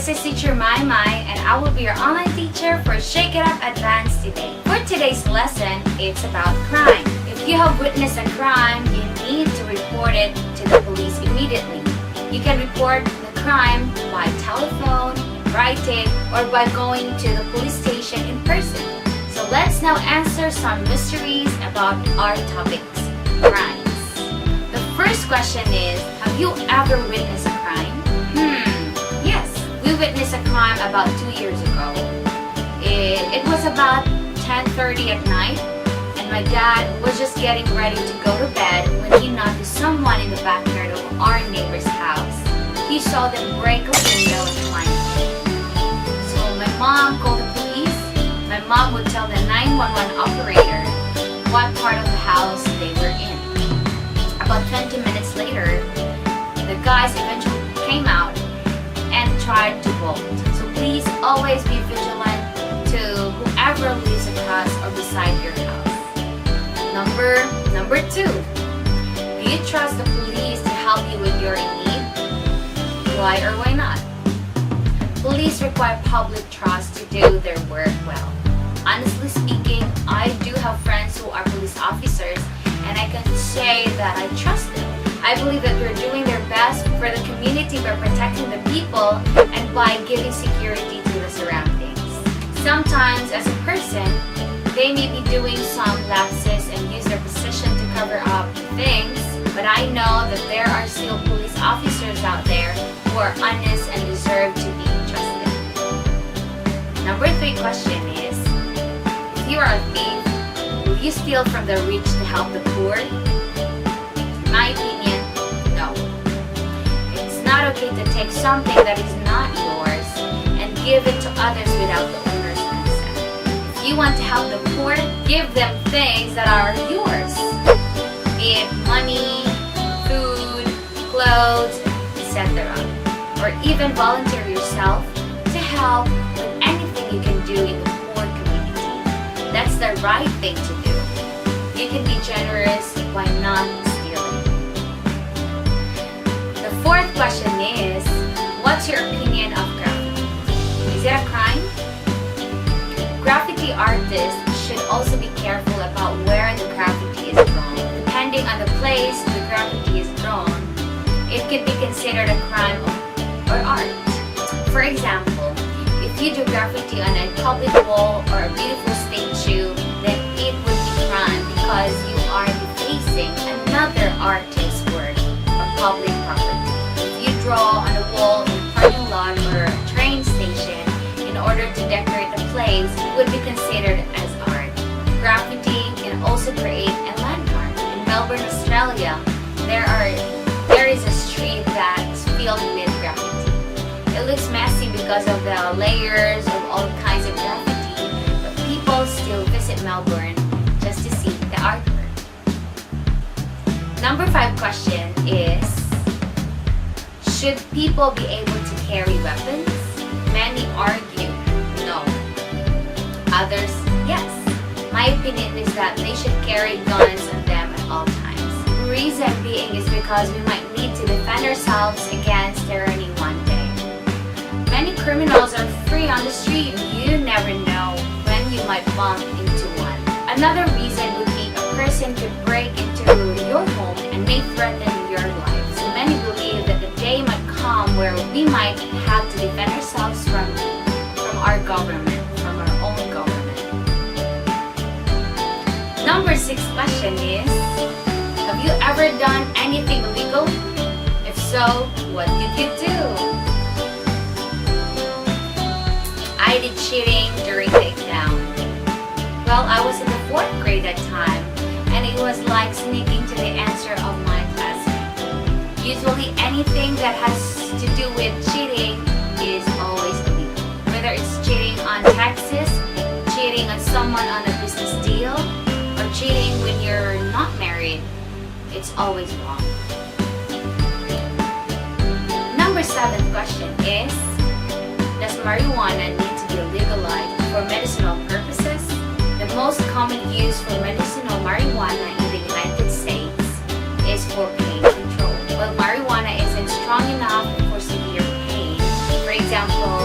This is Teacher Mai and I will be your online teacher for Shake It Up Advanced today. For today's lesson, it's about crime. If you have witnessed a crime, you need to report it to the police immediately. You can report the crime by telephone, writing, or by going to the police station in person. So let's now answer some mysteries about our topics, crimes. The first question is, have you ever witnessed a crime? Yes, we witnessed a crime about 2 years ago. It was about 10:30 at night, and my dad was just getting ready to go to bed when he noticed someone in the backyard of our neighbor's house. He saw them break a window and climb in. So my mom called the police. My mom would tell the 911 operator what part of the house they were in. About 20 minutes later, the guys eventually came out and tried to bolt. So please always be vigilant to whoever lives across or beside your house. Number 2. Do you trust the police to help you with your need? Why or why not? Police require public trust to do their work well. Honestly speaking, I do have friends who are police officers, and I can say that I trust them. I believe that they're doing their best for the community by protecting the people and by giving security to the surroundings. Sometimes, as a person, they may be doing some lapses and use their position to cover up things, but I know that there are still police officers out there who are honest and deserve to be trusted. Number 3 question is, if you are a thief, will you steal from the rich to help the poor? In my opinion, no. It's not okay to take something that is not yours and give it to others without the owner's consent. If you want to help the poor, give them things that are yours. Be it money, food, clothes, etc. Or even volunteer yourself to help with anything you can do in the poor community. That's the right thing to do. You can be generous by not stealing. The 4th question is, what's your opinion of graffiti? Is it a crime? Graffiti artists should also be careful about where the graffiti is drawn. Depending on the place the graffiti is drawn, it could be considered a crime or art. For example, if you do graffiti on a public wall or a beautiful statue, then it would be crime because you are defacing another artist's work or public property. If you draw on a wall in a parking lot or a train station in order to decorate the place, it would be considered as art. Graffiti can also create a landmark. In Melbourne, Australia, there is a street that's filled with graffiti. It looks messy because of the layers of all kinds of graffiti, but people still visit Melbourne just to see the artwork. Number 5 question is, should people be able to carry weapons? Many argue no. Others, yes. My opinion is that they should carry guns on them at all times. The reason being is because we might need to defend ourselves against tyranny one day. Many criminals are free on the street and you never know when you might bump into one. Another reason would be a person could break into your home and may threaten your life. So many believe that the day might come where we might have to defend ourselves from our government, from our own government. Number 6 question is, have you ever done anything illegal? If so, what did you do? I did cheating during the exam. Well, I was in the 4th grade that time, and it was like sneaking to the answer of my classmate. Usually anything that has to do with cheating is always illegal. Whether it's cheating on taxes, cheating on someone on a business deal, or cheating when you're not married, it's always wrong. Number 7 question is, does marijuana need to be legalized for medicinal purposes? The most common use for medicinal marijuana in the United States is for pain control. While marijuana isn't strong enough for severe pain, for example,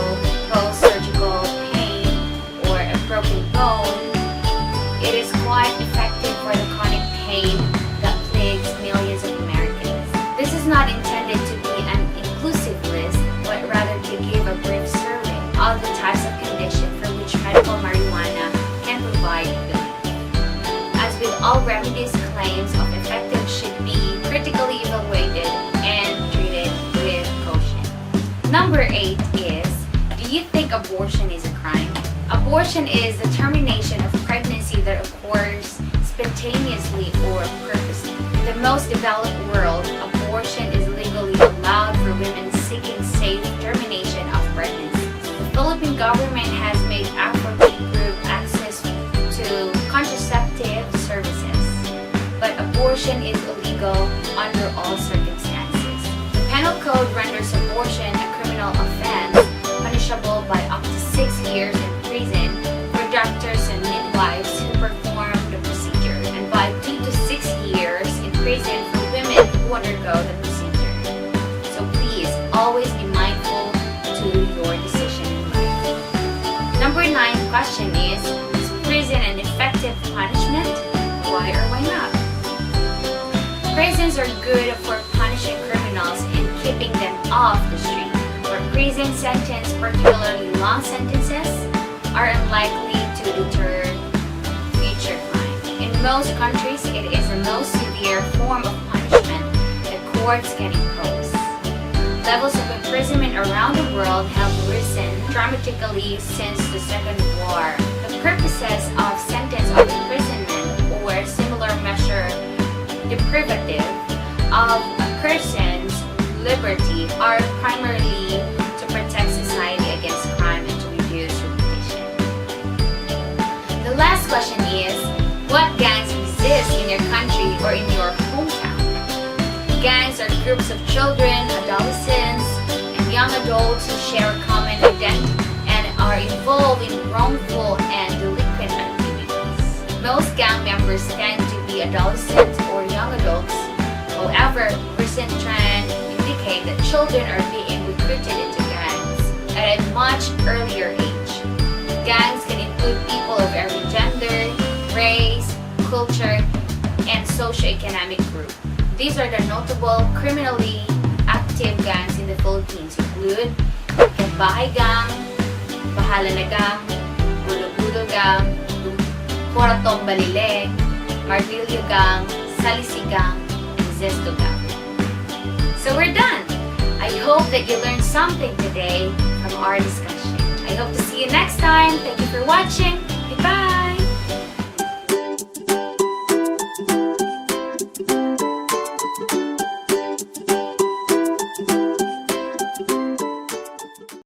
Number 8 is, do you think abortion is a crime? Abortion is the termination of pregnancy that occurs spontaneously or purposely. In the most developed world, abortion is legally allowed for women seeking safe termination of pregnancy. The Philippine government has made effort to improve access to contraceptive services, but abortion is illegal under all circumstances. The penal code renders abortion a criminal offense, punishable by up to 6 years in prison for doctors and midwives who perform the procedure, and by 2 to 6 years in prison for women who undergo the procedure. So please, always be mindful to your decision in life. Number 9 question is prison an effective punishment? Why or why not? Prisons are good for punishing criminals and keeping them off the street. For prison sentence, particularly long sentences, are unlikely to deter future crime. In most countries, it is the most severe form of punishment that courts can impose. Levels of imprisonment around the world have risen dramatically since the Second War. The purposes of sentence of imprisonment or similar measure deprivative of a person's liberty are primarily to protect society against crime and to reduce repetition. The last question is, what gangs exist in your country or in your hometown? Gangs are groups of children, adolescents, and young adults who share a common identity and are involved in wrongful and delinquent activities. Most gang members tend to be adolescents or young adults. However, recent trends indicate that children are being recruited into gangs at a much earlier age. Gangs can include people of every gender, race, culture, and socioeconomic group. These are the notable criminally active gangs in the Philippines include Bahay Gang, Bahala na Gang, Gulo-Gulo Gang, Coratong Balile, Martilyo Gang, Salisi Gang, and Zesto Gang. So we're done! I hope that you learned something today from our discussion. I hope to see you next time. Thank you for watching. Goodbye!